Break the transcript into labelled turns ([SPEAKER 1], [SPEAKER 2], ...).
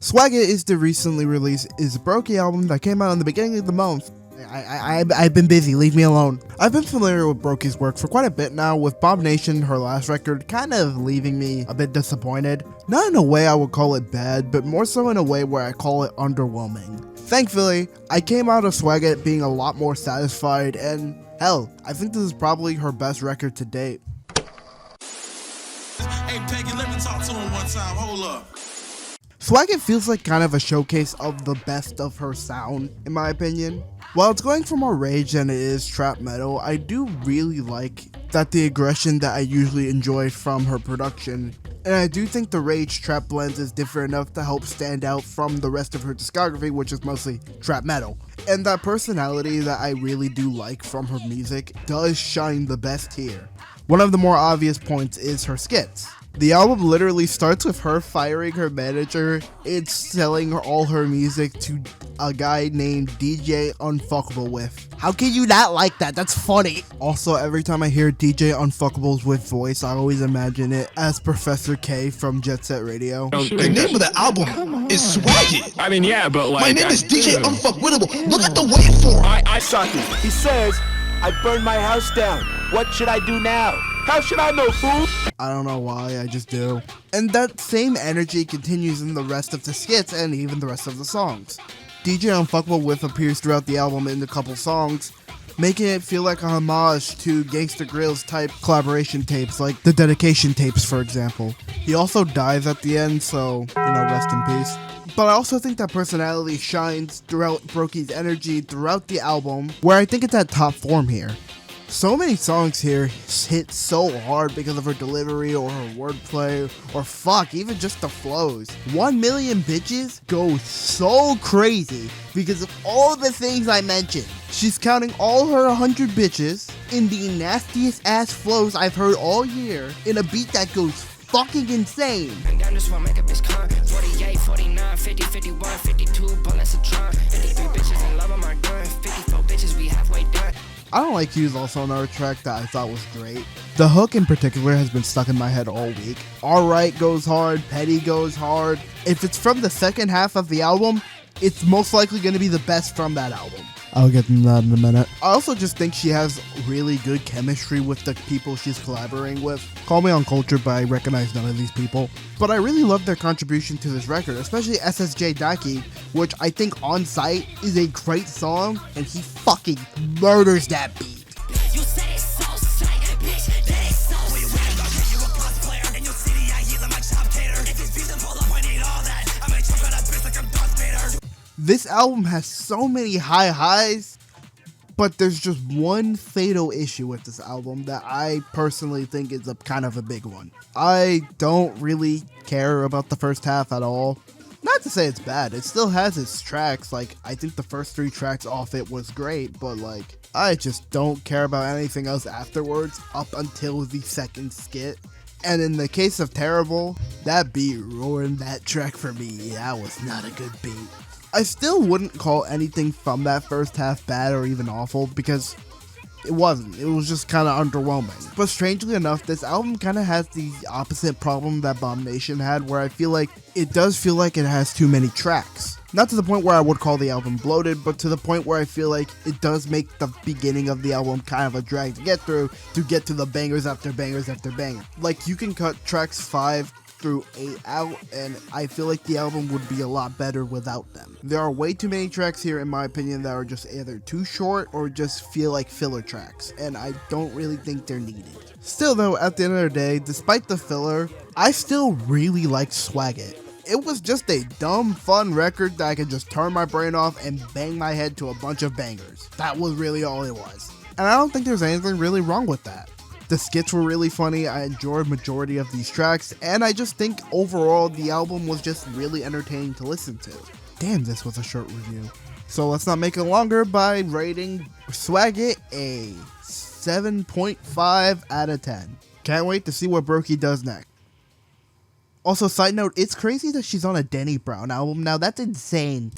[SPEAKER 1] SWAGGOT is the recently released Brokey album that came out in the beginning of the month. I've been busy, leave me alone. I've been familiar with Brokey's work for quite a bit now, with Bomb Nation, her last record, kind of leaving me a bit disappointed. Not in a way I would call it bad, but more so in a way where I call it underwhelming. Thankfully, I came out of SWAGGOT being a lot more satisfied, and hell, I think this is probably her best record to date.
[SPEAKER 2] Hey Peggy, let me talk to him one time, hold up.
[SPEAKER 1] SWAGGOT feels like kind of a showcase of the best of her sound, in my opinion. While it's going for more rage than it is trap metal, I do really like that the aggression that I usually enjoy from her production, and I do think the rage trap blends is different enough to help stand out from the rest of her discography, which is mostly trap metal. And that personality that I really do like from her music does shine the best here. One of the more obvious points is her skits. The album literally starts with her firing her manager and selling all her music to a guy named DJ Unfuckable With. How can you not like that? That's funny. Also, every time I hear DJ Unfuckable's With voice, I always imagine it as Professor K from Jet Set Radio.
[SPEAKER 3] The name of the album is SWAGGOT.
[SPEAKER 4] I mean, yeah, but like...
[SPEAKER 3] My name is DJ Unfuckwittable. Look at the waveform.
[SPEAKER 4] I suck it.
[SPEAKER 5] He says, I burned my house down. What should I do now? How should I know, fool?
[SPEAKER 1] I don't know why, I just do. And that same energy continues in the rest of the skits and even the rest of the songs. DJ Unfuckable With appears throughout the album in a couple songs, making it feel like a homage to Gangsta Grillz type collaboration tapes, like the Dedication tapes, for example. He also dies at the end, so, rest in peace. But I also think that personality shines throughout Brokey's energy throughout the album, where I think it's at top form here. So many songs here hit so hard because of her delivery or her wordplay, or fuck, even just the flows. 1 Million Bitches goes so crazy because of all the things I mentioned. She's counting all her 100 bitches in the nastiest ass flows I've heard all year in a beat that goes fucking insane.
[SPEAKER 6] 48, 49, 50, 51, 52 bullets a drum. 53 bitches in love with my gun. 54 bitches, we halfway done.
[SPEAKER 1] I Don't Like You is also another track that I thought was great. The hook in particular has been stuck in my head all week. Alright goes hard, Petty goes hard. If it's from the second half of the album, it's most likely going to be the best from that album. I'll get into that in a minute. I also just think she has really good chemistry with the people she's collaborating with. Call me uncultured, but I recognize none of these people. But I really love their contribution to this record, especially SSJ Daki, which I think On Sight is a great song, and he fucking murders that beat.
[SPEAKER 6] You say it's so sick, bitch, that is so sick. You a cosplayer in your city, I hear them like Chop Tater. If it's beats and pull up, I need all that. I might choke on that bitch like I'm Darth Vader.
[SPEAKER 1] This album has so many high highs, but there's just one fatal issue with this album that I personally think is a kind of a big one. I don't really care about the first half at all. Not to say it's bad, it still has its tracks. Like, I think the first 3 tracks off it was great, but like, I just don't care about anything else afterwards up until the second skit. And in the case of Terrible, that beat ruined that track for me. That was not a good beat. I still wouldn't call anything from that first half bad or even awful, because it wasn't. It was just kind of underwhelming. But strangely enough, this album kind of has the opposite problem that Bomb Nation had, where I feel like it does feel like it has too many tracks. Not to the point where I would call the album bloated, but to the point where I feel like it does make the beginning of the album kind of a drag to get through, to get to the bangers after bangers after bangers. Like, you can cut tracks 5 through 8 out, and I feel like the album would be a lot better without them. There are way too many tracks here, in my opinion, that are just either too short or just feel like filler tracks, and I don't really think they're needed. Still though, at the end of the day, despite the filler, I still really liked SWAGGOT. It was just a dumb, fun record that I could just turn my brain off and bang my head to a bunch of bangers. That was really all it was. And I don't think there's anything really wrong with that. The skits were really funny, I enjoyed majority of these tracks, and I just think overall the album was just really entertaining to listen to. Damn, this was a short review. So let's not make it longer by rating SWAGGOT a 7.5 out of 10. Can't wait to see what Brokey does next. Also, side note, it's crazy that she's on a Denny Brown album now. That's insane.